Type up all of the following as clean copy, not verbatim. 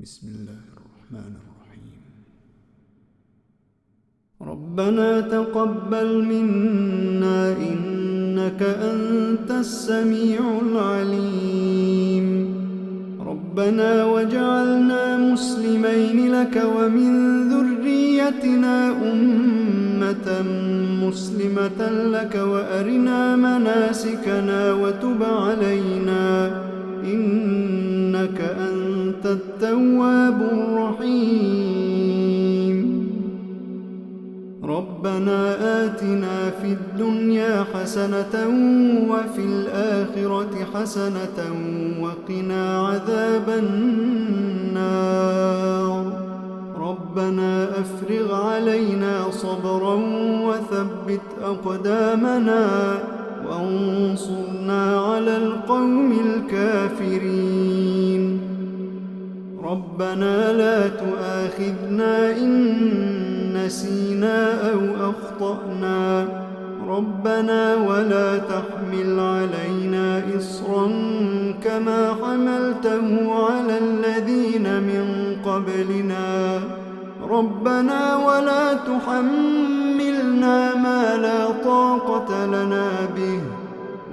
بسم الله الرحمن الرحيم. ربنا تقبل منا إنك أنت السميع العليم. ربنا واجعلنا مسلمين لك ومن ذريتنا أمة مسلمة لك وأرنا مناسكنا وتب علينا إنك أنت التواب الرحيم. ربنا آتنا في الدنيا حسنة وفي الآخرة حسنة وقنا عذاب النار. ربنا أفرغ علينا صبرا وثبت أقدامنا وانصرنا على القوم الكافرين. ربنا لا تؤاخذنا إن نسينا أو أخطأنا. ربنا ولا تحمل علينا إصرا كما حملته على الذين من قبلنا. ربنا ولا تحملنا ما لا طاقة لنا به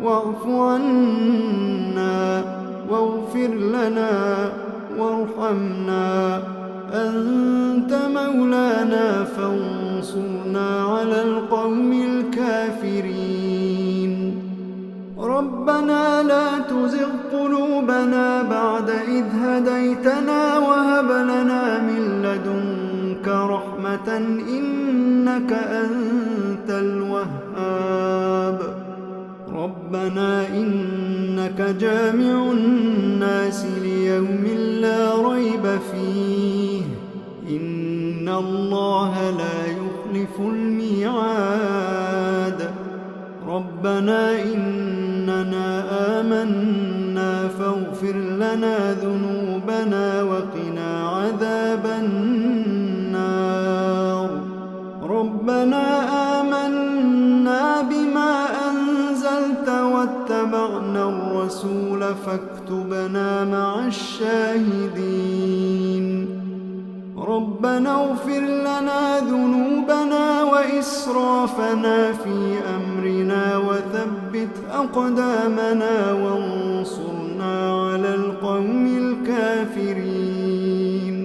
واعف عنا واغفر لنا وارحمنا أنت مولانا فانصرنا على القوم الكافرين. ربنا لا تزغ قلوبنا بعد إذ هديتنا وهب لنا من لدنك رحمة إنك أنت الوهاب. ربنا إنك جامع الناس ليوم لا ريب فيه إن الله لا يخلف الميعاد. ربنا إننا آمنا فاغفر لنا ذنوبنا وقنا عذاب النار. ربنا آمنا بما أنزلت واتبعنا الرسول فاكتبنا مع الشاهدين. ربنا اغفر لنا ذنوبنا وإسرافنا في أمرنا وثبت أقدامنا وانصرنا على القوم الكافرين.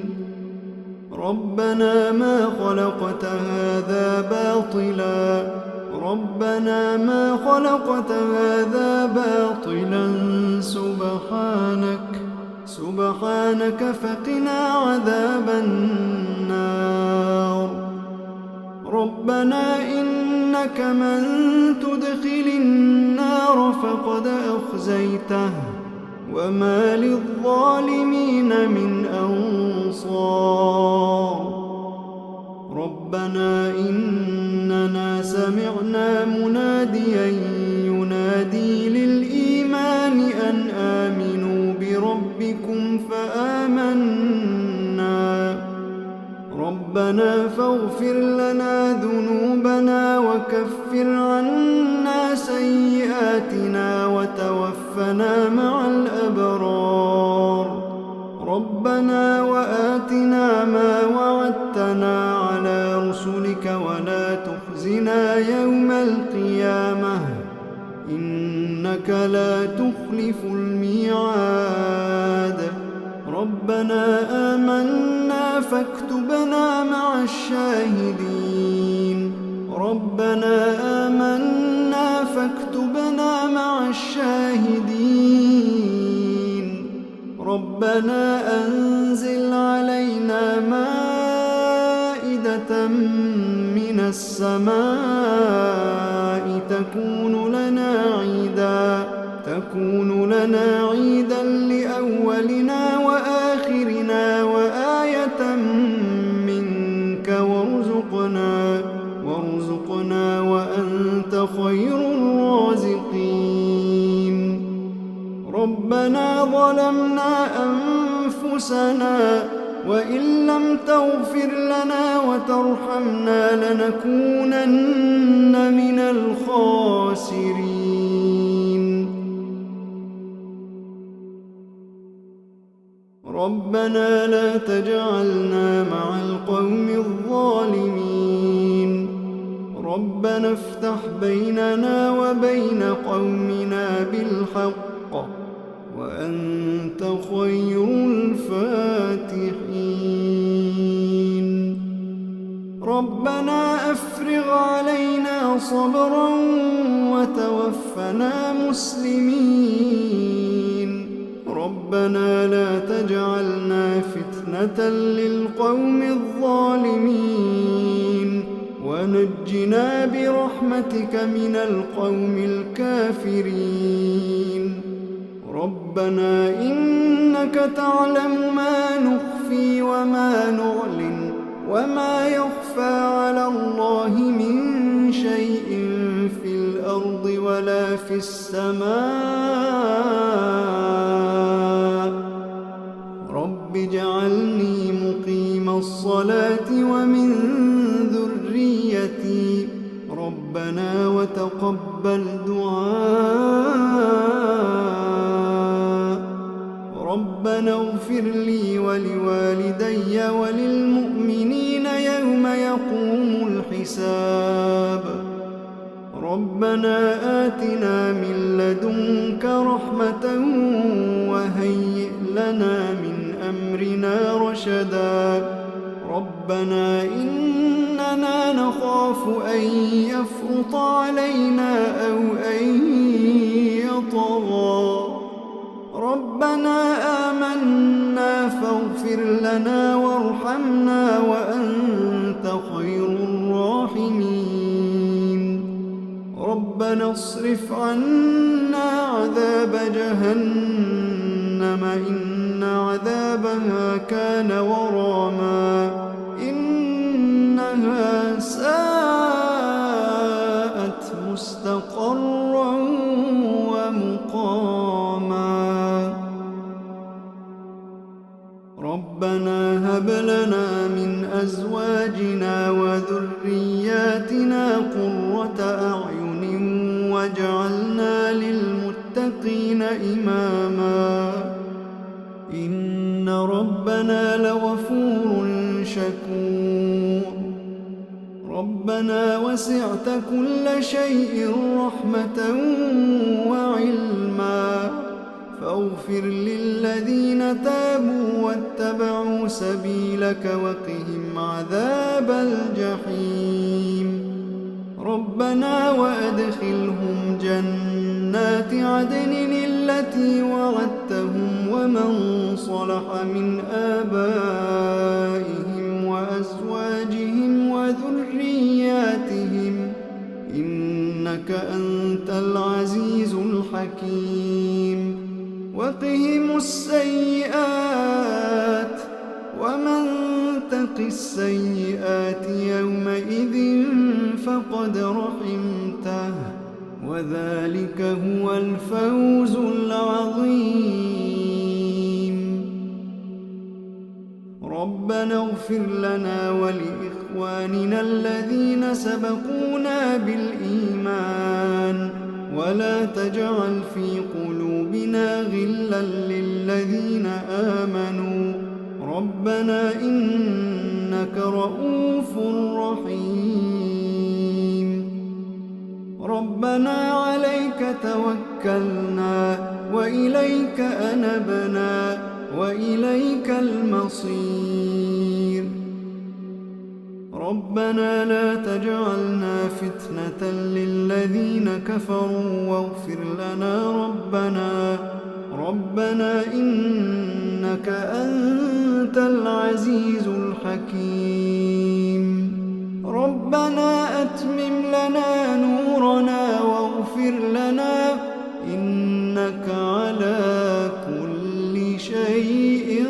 ربنا ما خلقت هذا باطلا. ربنا ما خلقت هذا باطلا سبحانك فقنا عذاب النار. ربنا إنك من تدخل النار فقد أخزيته وما للظالمين من أنصار. ربنا إننا سمعنا مناديا ينادي للإيمان أن آمنوا بربكم فآمنا. ربنا فاغفر لنا ذنوبنا وكفر عنا سيئاتنا وتوفنا مع الأبرار. ربنا وآتنا ما وعدتنا على رسلك ولا تخزنا يوم القيامة إنك لا تخلف الميعاد. ربنا آمنا فاكتبنا مع الشاهدين. ربنا آمنا فاكتبنا مع الشاهدين. ربنا أنزل علينا مائدة من السماء تكون لنا عيدا لأولنا وآخرنا وآية منك وارزقنا وأنت خير الرازقين. ربنا ظلمنا أنفسنا وإن لم تغفر لنا وترحمنا لنكونن من الخاسرين. ربنا لا تجعلنا مع القوم الظالمين ربنا افتح بيننا وبين قومنا بالحق وأنت خير الفاتحين ربنا أفرغ علينا صبرا وتوفنا مسلمين ربنا لا تجعلنا فتنة للقوم الظالمين ونجنا برحمتك من القوم الكافرين ربنا إنك تعلم ما نخفي وما نعلن وما يخفى على الله من شيء في الأرض ولا في السماء رب اجعلني مقيم الصلاة ومن ذريتي ربنا وتقبل دعاء ربنا اغفر لي ولوالدي وللمؤمنين يوم يقوم الحساب ربنا آتنا من لدنك رحمة وهيئ لنا من أمرنا رشدا ربنا إننا نخاف أن يفرط علينا أو أن يطغى ربنا آمنا فاغفر لنا وارحمنا وأنت خير الراحمين ربنا اصرف عنا عذاب جهنم إن عذابها كان غراما إنها ساءت مستقرا ومقاما ربنا هب لنا من أزواجنا وذرياتنا قرة أعين واجعلنا للمتقين إماما إن ربنا لغفور شكور ربنا وسعت كل شيء رحمة وعلما فاغفر للذين تابوا واتبعوا سبيلك وقهم عذاب الجحيم ربنا وأدخلهم جنات عدن التي وعدتهم ومن صلح من آبائهم وأزواجهم وذرياتهم إنك أنت العزيز الحكيم وقهم السيئات ومن تق السيئات يومئذ فقد رحمته وذلك هو الفوز العظيم ربنا اغفر لنا ولإخواننا الذين سبقونا بالإيمان ولا تجعل في قلوبنا غلا للذين آمنوا ربنا إنك رؤوف رحيم ربنا عليك توكلنا وإليك أنبنا وإليك المصير ربنا لا تجعلنا فتنة للذين كفروا واغفر لنا ربنا إنك أنت العزيز الحكيم ربنا أتمم لنا نورنا واغفر لنا إنك على كل شيء